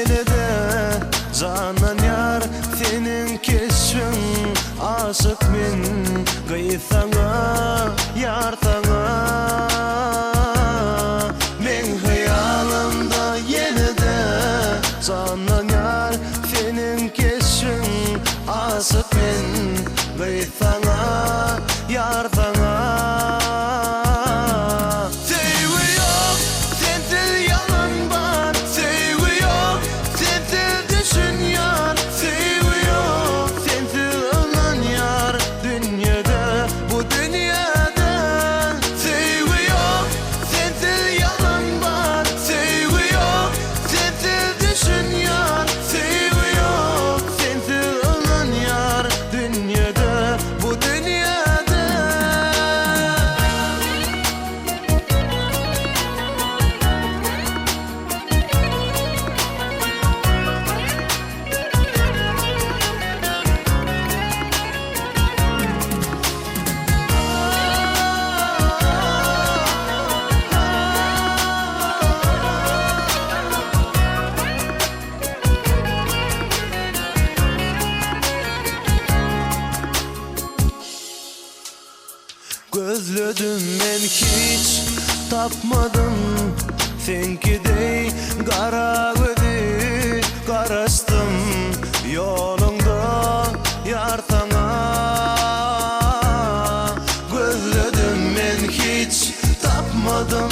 yenide Canan yar senin keşfin aşık men gıysaňa yar taňa men hayalımda yenide Canan yar senin keşfin aşık men gıysaňa yar taňa Gözledim men hiç tapmadım senkidey kara gözü karastım yolunda yar taňa gözledim men hiç tapmadım